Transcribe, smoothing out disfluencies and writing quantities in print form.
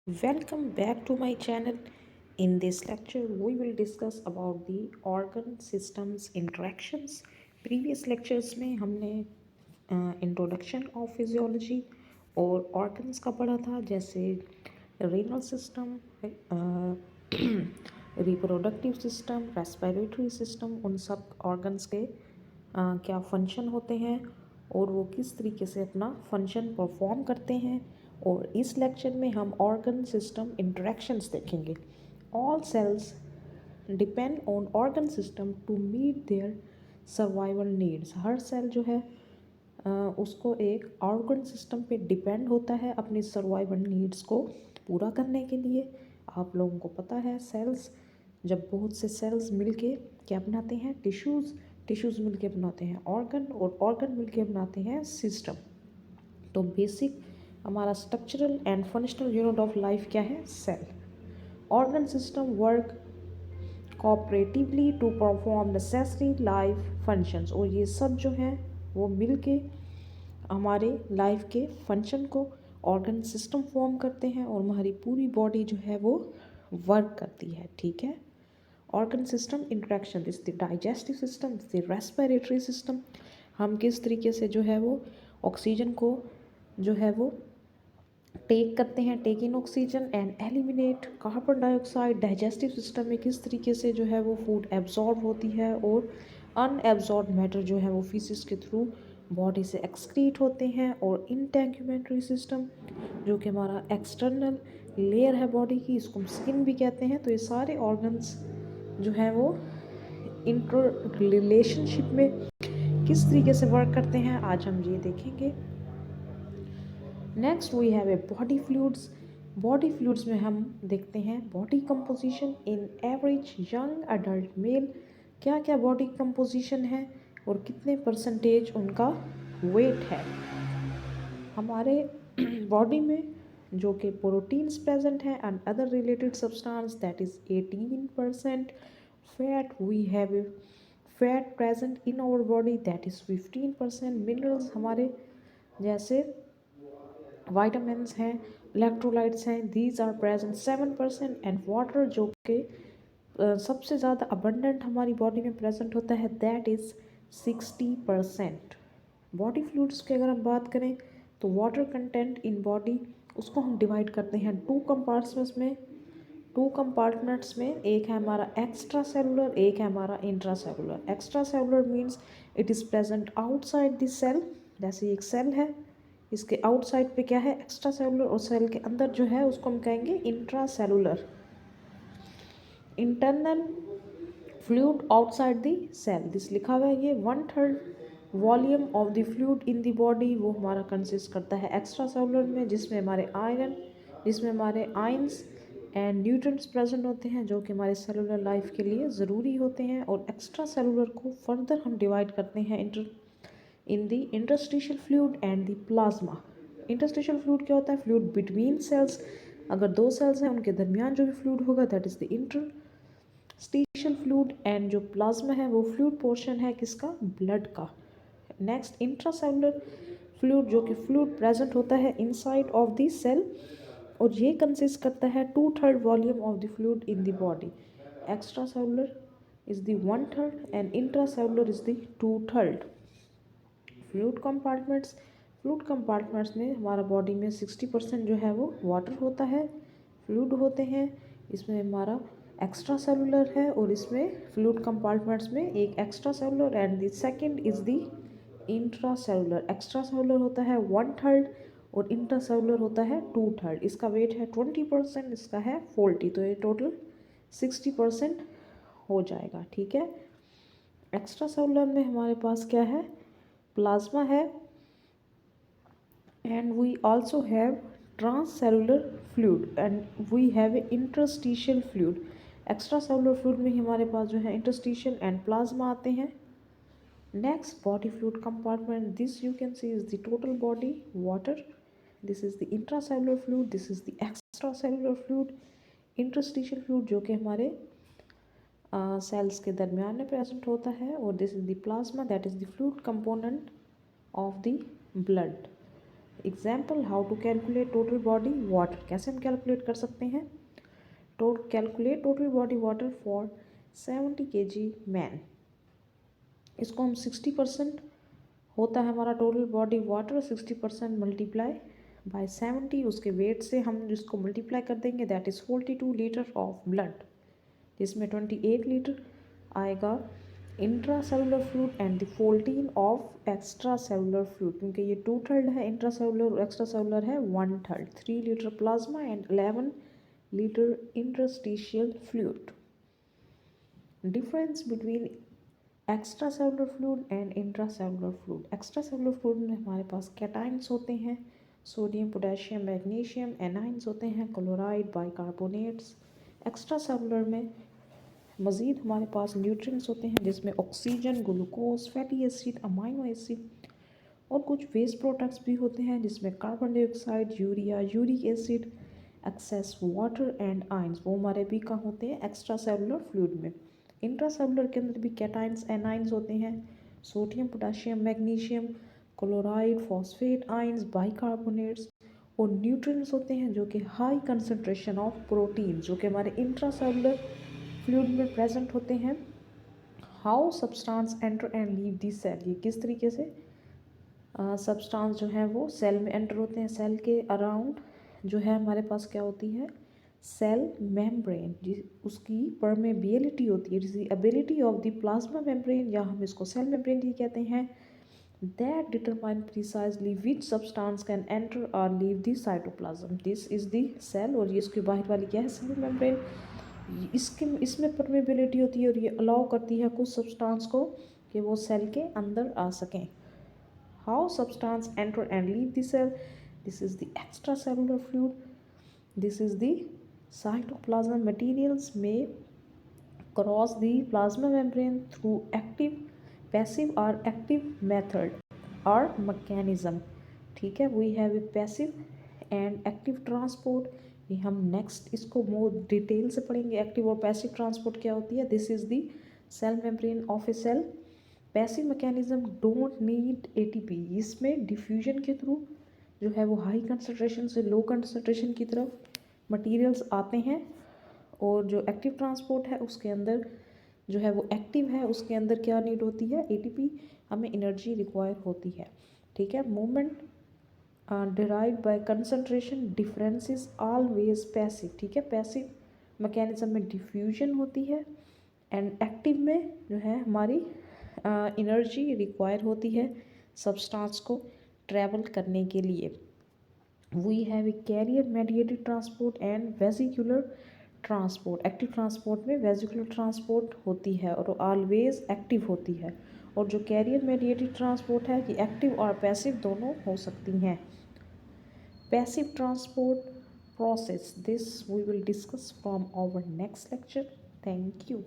Welcome back to my channel. In this lecture, we will discuss about the organ systems interactions. Previous lectures में हमने introduction of physiology और organs का पढ़ा था, जैसे renal system, reproductive system, respiratory system. उन सब organs के क्या फंक्शन होते हैं और वो किस तरीके से अपना फंक्शन परफॉर्म करते हैं। और इस लेक्चर में हम ऑर्गन सिस्टम इंटरेक्शंस देखेंगे। All cells depend on organ system to meet their survival needs. हर सेल जो है उसको एक ऑर्गन सिस्टम पे डिपेंड होता है अपनी सर्वाइवल नीड्स को पूरा करने के लिए। आप लोगों को पता है, सेल्स जब बहुत से सेल्स मिलके क्या बनाते हैं, टिश्यूज़, टिश्यूज़ मिलके बनाते हैं ऑर्गन, और ऑर्गन मिलके बनाते हैं सिस्टम। तो बेसिक हमारा structural and functional unit of life क्या है, cell. Organ system work cooperatively to perform necessary life functions. और ये सब जो है वो मिलके हमारे लाइफ के फंक्शन को ऑर्गन सिस्टम फॉर्म करते हैं और हमारी पूरी बॉडी जो है वो वर्क करती है। ठीक है। Organ system interaction, this the digestive system, the respiratory system. हम किस तरीके से जो है वो ऑक्सीजन को जो है वो टेक करते हैं, take in oxygen and eliminate carbon dioxide. Digestive system में किस तरीके से जो है वो फूड एब्जॉर्ब होती है और अनएब्जॉर्ब मैटर जो है वो फीसिस के थ्रू बॉडी से एक्सक्रीट होते हैं। और इंटेग्यूमेंट्री सिस्टम जो कि हमारा एक्सटर्नल लेयर है बॉडी की, इसको हम स्किन भी कहते हैं। तो ये सारे ऑर्गन्स जो है वो इंटर रिलेशनशिप में किस तरीके से वर्क करते हैं, आज हम ये देखेंगे। Next we have a body fluids. Body fluids में हम देखते हैं body composition in average young adult male. क्या क्या बॉडी कंपोजिशन है और कितने परसेंटेज उनका वेट है। हमारे बॉडी में जो कि प्रोटीन्स प्रेजेंट हैं and other related substance, that is 18%। Fat, we have fat present in our body, that is 15%। Minerals हमारे जैसे वाइटामिन्स हैं, इलेक्ट्रोलाइट्स हैं, these are present 7%। And water जो कि सबसे ज़्यादा अबंडेंट हमारी बॉडी में प्रेजेंट होता है, दैट इज़ 60%। बॉडी फ्लूइड्स की अगर हम बात करें तो वाटर कंटेंट इन बॉडी, उसको हम डिवाइड करते हैं टू कंपार्टमेंट्स में। एक है हमारा एक्स्ट्रा सेलुलर, एक है हमारा intra cellular. Extra cellular means it is present outside this cell. जैसे एक सेल है, इसके आउटसाइड पे क्या है, एक्स्ट्रा सेलुलर, और सेल के अंदर जो है उसको हम कहेंगे intra cellular. Internal fluid outside the cell, this लिखा हुआ है ये 1/3 volume of the fluid in the body, वो हमारा कंसिस्ट करता है एक्स्ट्रा सेलुलर में, जिसमें हमारे आयंस एंड न्यूट्रिएंट्स प्रेजेंट होते हैं जो कि हमारे सेलुलर लाइफ के लिए ज़रूरी होते हैं। और एक्स्ट्रा सेलुलर को फर्दर हम डिवाइड करते हैं in the interstitial fluid and the plasma. Interstitial fluid क्या होता है, फ्लूइड बिटवीन सेल्स। अगर दो सेल्स हैं उनके दरमियान जो भी फ्लूइड होगा, that is the interstitial fluid. And जो प्लाज्मा है वो फ्लूइड पोर्शन है किसका, ब्लड का। नेक्स्ट इंट्रासेलुलर फ्लूइड, जो कि फ्लूइड प्रेजेंट होता है इनसाइड ऑफ द सेल, और ये कंसिस्ट करता है 2/3 volume of the fluid in the body. Extra cellular is the 1/3 and intracellular is the 2/3। Fluid compartments में हमारा बॉडी में 60% जो है वो वाटर होता है, फ्लूइड होते हैं। इसमें हमारा एक्स्ट्रा सेलुलर है और इसमें फ्लूइड कंपार्टमेंट्स में एक extra cellular and the second is the intra cellular. Extra cellular होता है 1/3 और इंट्रा सेलुलर होता है 2/3। इसका वेट है 20%, इसका है 40, तो ये टोटल 60% हो जाएगा। ठीक है। एक्स्ट्रा सेलुलर में हमारे पास क्या है, प्लाज्मा है, and we also have transcellular fluid and we have interstitial fluid. Extra cellular fluid में हमारे पास जो है इंटरस्टिशियल एंड प्लाज्मा आते हैं। Next, body fluid compartment, this you can see is the total body water, this is the intracellular fluid, this is the extra cellular fluid. Interstitial fluid जो कि हमारे sales के दरमियान में प्रेजेंट होता है, और this is the plasma, that is the fluid component of the blood. Example, how to calculate total body water, कैसे हम कैलकुलेट कर सकते हैं, calculate total body water for 70 kg man. इसको हम 60% होता है हमारा total body water, 60% multiply by 70, उसके वेट से हम जिसको मल्टीप्लाई कर देंगे that is 42 litre of blood, जिसमें 28 लीटर आएगा intra cellular fluid and the 14 of extra cellular fluid, क्योंकि ये 2/3 है इंट्रा सेलुलर और एक्स्ट्रा सेलुलर है 1/3, 3 litre plasma and 11 litre interstitial fluid. Difference between extra cellular fluid and intra cellular fluid, extra cellular fluid में हमारे पास कैटाइन्स होते हैं, sodium, potassium, magnesium, anions होते हैं, क्लोराइड, बाइकार्बोनेट्स। एक्स्ट्रा सेलुलर में मज़ीद हमारे पास न्यूट्रिएंट्स होते हैं जिसमें oxygen, glucose, fatty acid, amino acid और कुछ वेस्ट प्रोडक्ट्स भी होते हैं जिसमें carbon dioxide, urea, uric acid, excess water and ions, वो हमारे भी कहाँ होते हैं एक्स्ट्रा सेलुलर फ्लूइड में। इंट्रा सेलुलर के अंदर भी कैटाइन्स, एनाइंस होते हैं, sodium, potassium, magnesium, chloride, phosphate, ions, bicarbonates और न्यूट्रिएंट्स होते हैं जो कि हाई कंसनट्रेशन ऑफ प्रोटीन जो कि हमारे इंट्रा सेलुलर फ्लूइड में प्रेजेंट होते हैं। How substance enter and leave the cell, ये किस तरीके से सब्सटेंस जो है वो सेल में एंटर होते हैं। सेल के अराउंड जो है हमारे पास क्या होती है, सेल मेम्ब्रेन, उसकी परमेबिलिटी होती है, जिसकी ability of the plasma membrane, या हम इसको सेल मेम्ब्रेन भी कहते हैं, that determine precisely which substance can enter और leave the cytoplasm, this is the cell. और ये इसकी बाहर वाली क्या है, सेल मेम्ब्रेन, इसमें परमेबिलिटी होती है और ये अलाउ करती है कुछ सब्सटेंस को कि वो सेल के अंदर आ सकें। How substance enter and leave the cell, this is the extra cellular fluid, this is the cytoplasm. Materials may cross the plasma membrane through active, passive or active method or mechanism, ठीक है। we have a passive and active transport, ये हम next इसको more detail से पढ़ेंगे, active और passive transport क्या होती है। This is the cell membrane of a cell. Passive mechanism don't need ATP, इसमें डिफ्यूजन के थ्रू जो है वो हाई कंसनट्रेशन से लो कंसनट्रेशन की तरफ मटेरियल्स आते हैं, और जो एक्टिव ट्रांसपोर्ट है उसके अंदर जो है वो एक्टिव है, उसके अंदर क्या नीड होती है, एटीपी, हमें एनर्जी रिक्वायर होती है, ठीक है। Movement derived bye concentration difference is always passive, ठीक है। पैसिव मैकेनिज्म में डिफ्यूजन होती है एंड एक्टिव में जो है हमारी एनर्जी रिक्वायर होती है सब्सटेंस को ट्रैवल करने के लिए। We have a carrier mediated transport and vesicular transport. Active transport में वेसिकुलर ट्रांसपोर्ट होती है और ऑलवेज एक्टिव होती है, और जो कैरियर मेडिएटेड ट्रांसपोर्ट है ये एक्टिव और पैसिव दोनों हो सकती हैं। Passive transport process, this we will discuss from our next lecture. Thank you.